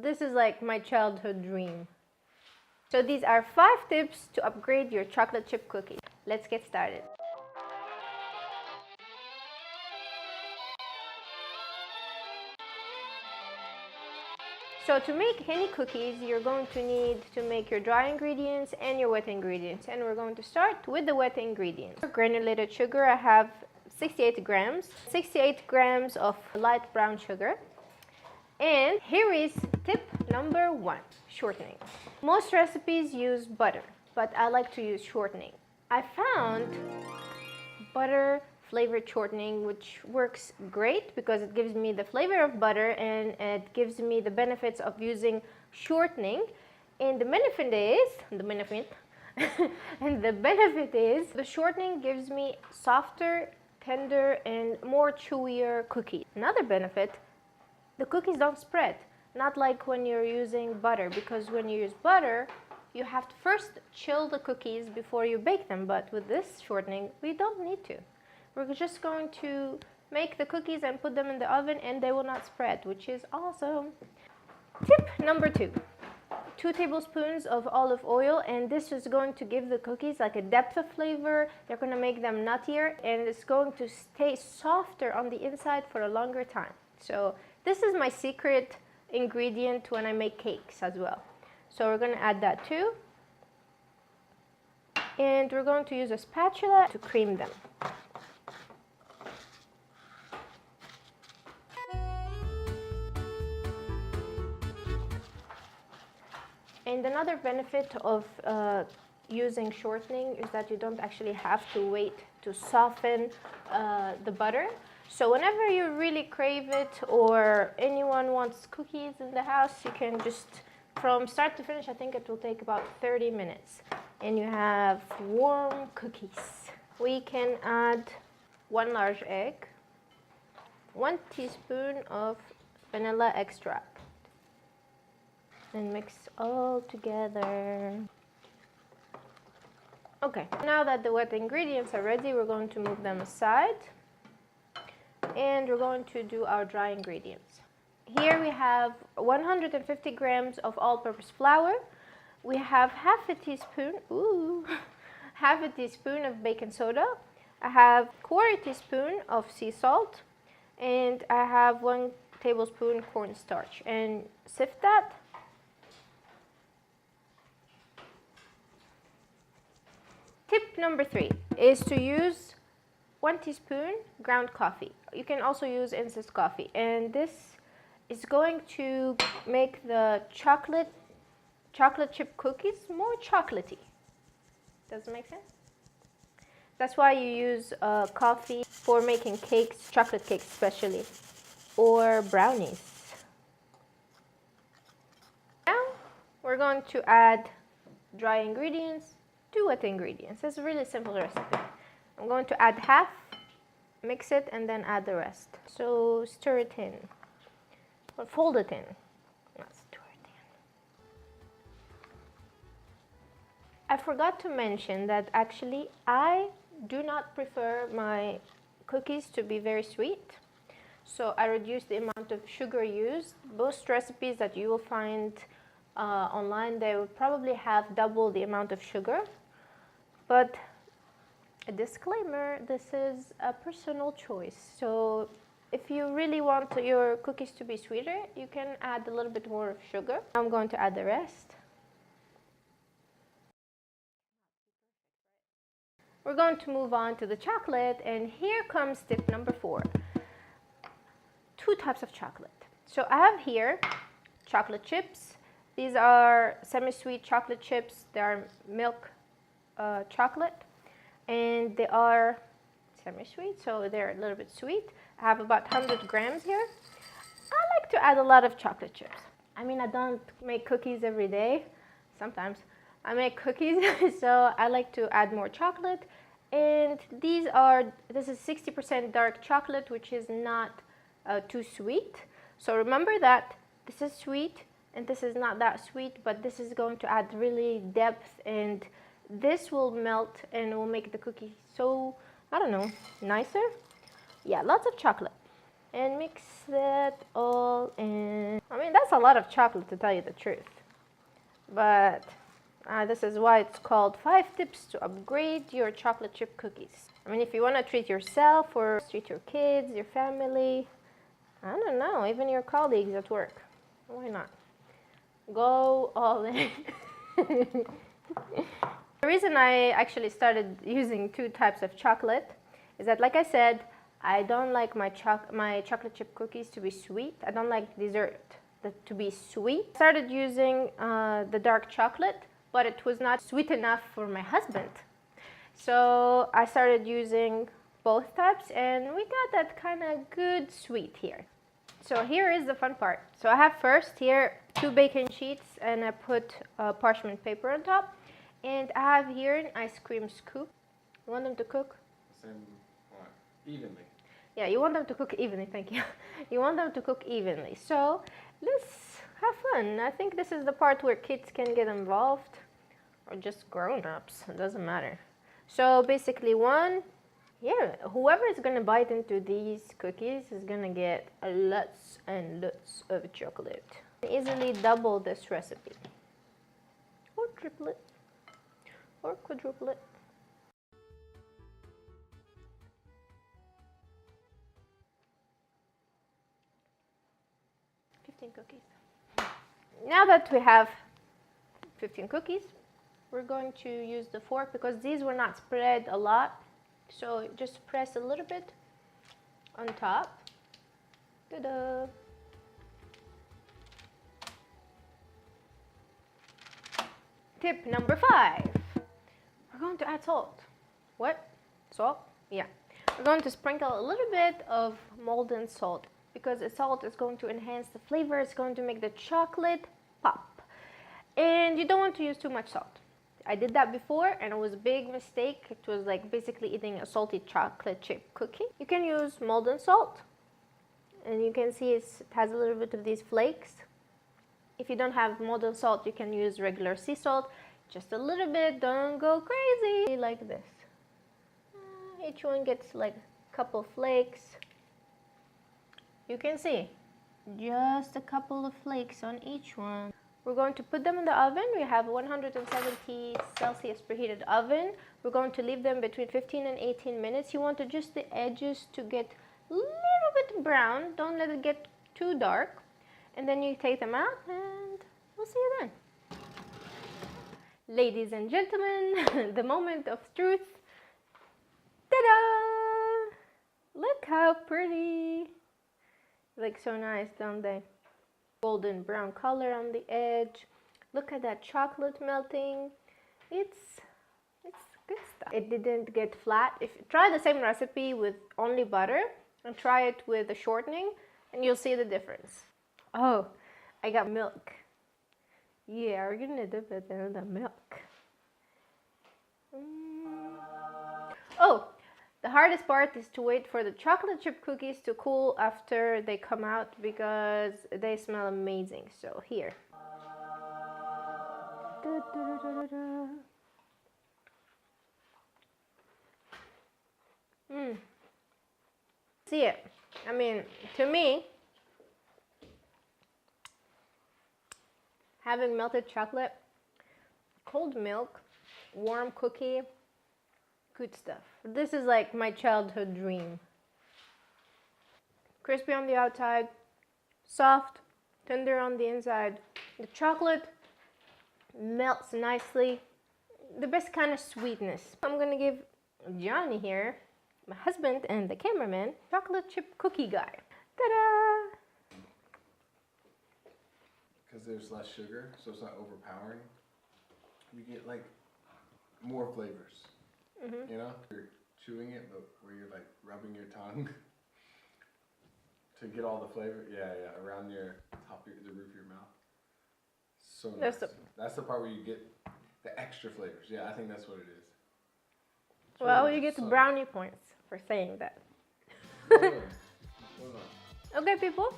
This is like my childhood dream. So these are 5 tips to upgrade your chocolate chip cookies. Let's get started. So to make any cookies, you're going to need to make your dry ingredients and your wet ingredients. And we're going to start with the wet ingredients. For granulated sugar, I have 68 grams. 68 grams of light brown sugar. And here is tip number 1, shortening. Most recipes use butter, but I like to use shortening. I found butter flavored shortening, which works great because it gives me the flavor of butter and it gives me the benefits of using shortening. And the benefit is the shortening gives me softer, tender, and more chewier cookies. Another benefit, the cookies don't spread, not like when you're using butter, because when you use butter, you have to first chill the cookies before you bake them, but with this shortening, we don't need to. We're just going to make the cookies and put them in the oven and they will not spread, which is awesome. Tip number 2, 2 tablespoons of olive oil, and this is going to give the cookies like a depth of flavor. They're going to make them nuttier and it's going to stay softer on the inside for a longer time. So this is my secret ingredient when I make cakes as well. So we're going to add that too. And we're going to use a spatula to cream them. And another benefit of using shortening is that you don't actually have to wait to soften the butter. So whenever you really crave it or anyone wants cookies in the house, you can just, from start to finish, I think it will take about 30 minutes. And you have warm cookies. We can add 1 large egg, 1 teaspoon of vanilla extract, and mix all together. Okay, now that the wet ingredients are ready, we're going to move them aside. And we're going to do our dry ingredients. Here we have 150 grams of all-purpose flour. We have half a teaspoon of baking soda. I have 1/4 teaspoon of sea salt, and I have 1 tablespoon cornstarch. And sift that. Tip number 3 is to use 1 teaspoon ground coffee. You can also use instant coffee, and this is going to make the chocolate chip cookies more chocolatey. Does it make sense? That's why you use coffee for making cakes, chocolate cakes especially, or brownies. Now we're going to add dry ingredients to wet ingredients. It's a really simple recipe. I'm going to add half, mix it, and then add the rest. So stir it in, or fold it in, not stir it in. I forgot to mention that actually I do not prefer my cookies to be very sweet. So I reduce the amount of sugar used. Most recipes that you will find online, they will probably have double the amount of sugar. But a disclaimer, this is a personal choice. So if you really want your cookies to be sweeter, you can add a little bit more of sugar. I'm going to add the rest. We're going to move on to the chocolate, and here comes tip number 4. 2 types of chocolate. So I have here chocolate chips. These are semi-sweet chocolate chips. They are milk chocolate, and they are semi-sweet, so they're a little bit sweet. I have about 100 grams here. I like to add a lot of chocolate chips. I mean, I don't make cookies every day. Sometimes I make cookies, so I like to add more chocolate. And this is 60% dark chocolate, which is not too sweet. So remember that this is sweet and this is not that sweet, but this is going to add really depth, and this will melt and will make the cookie so, I don't know, nicer. Yeah, lots of chocolate. and mix that all in. I mean, that's a lot of chocolate to tell you the truth, but this is why it's called 5 tips to upgrade your chocolate chip cookies. I mean, if you want to treat yourself or treat your kids, your family, I don't know, even your colleagues at work, why not? Go all in. The reason I actually started using 2 types of chocolate is that, like I said, I don't like my chocolate chip cookies to be sweet. I don't like dessert to be sweet. I started using the dark chocolate, but it was not sweet enough for my husband. So I started using both types, and we got that kind of good sweet here. So here is the fun part. So I have first here 2 baking sheets, and I put parchment paper on top. And I have here an ice cream scoop. You want them to cook? Evenly. Yeah, you want them to cook evenly, thank you. You want them to cook evenly. So let's have fun. I think this is the part where kids can get involved, or just grown-ups, it doesn't matter. So basically whoever is gonna bite into these cookies is gonna get lots and lots of chocolate. Easily double this recipe, or triple it, or quadruple it. Cookies. Now that we have 15 cookies, we're going to use the fork because these were not spread a lot. So just press a little bit on top. Ta-da! Tip number 5. We're going to add salt. What? Salt? Yeah. We're going to sprinkle a little bit of molten salt, because the salt is going to enhance the flavor. It's going to make the chocolate pop. And you don't want to use too much salt. I did that before, and it was a big mistake. It was like basically eating a salty chocolate chip cookie. You can use molten salt, and you can see it has a little bit of these flakes. If you don't have molten salt, you can use regular sea salt. Just a little bit, don't go crazy. Like this. Each one gets like a couple flakes. You can see just a couple of flakes on each one. We're going to put them in the oven. We have 170 Celsius preheated oven. We're going to leave them between 15 and 18 minutes. You want just the edges to get a little bit brown. Don't let it get too dark. And then you take them out, and we'll see you then. Ladies and gentlemen, the moment of truth. Ta-da! Look how pretty. Like so nice, don't they? Golden brown color on the edge. Look at that chocolate melting. It's good stuff. It didn't get flat. Try the same recipe with only butter and try it with the shortening, and you'll see the difference. Oh, I got milk. Yeah, we're gonna dip it in the milk. Oh, the hardest part is to wait for the chocolate chip cookies to cool after they come out, because they smell amazing. So here. See it? I mean, to me, having melted chocolate, cold milk, warm cookie, good stuff. This is like my childhood dream. Crispy on the outside, soft, tender on the inside. The chocolate melts nicely. The best kind of sweetness. I'm gonna give Johnny here, my husband and the cameraman, chocolate chip cookie guy. Ta-da! Because there's less sugar, so it's not overpowering. You get like more flavors. You know, you're chewing it, but where you're like rubbing your tongue to get all the flavor. Yeah, around your the roof of your mouth. So nice. That's the part where you get the extra flavors. Yeah, I think that's what it is. It's well, really you get brownie points for saying that. Okay, people,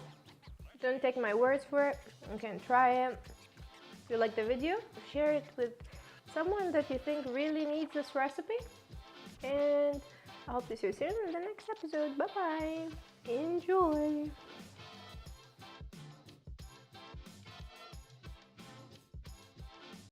don't take my words for it. You can try it. If you like the video, share it with someone that you think really needs this recipe. And I hope to see you soon in the next episode. Bye bye. Enjoy.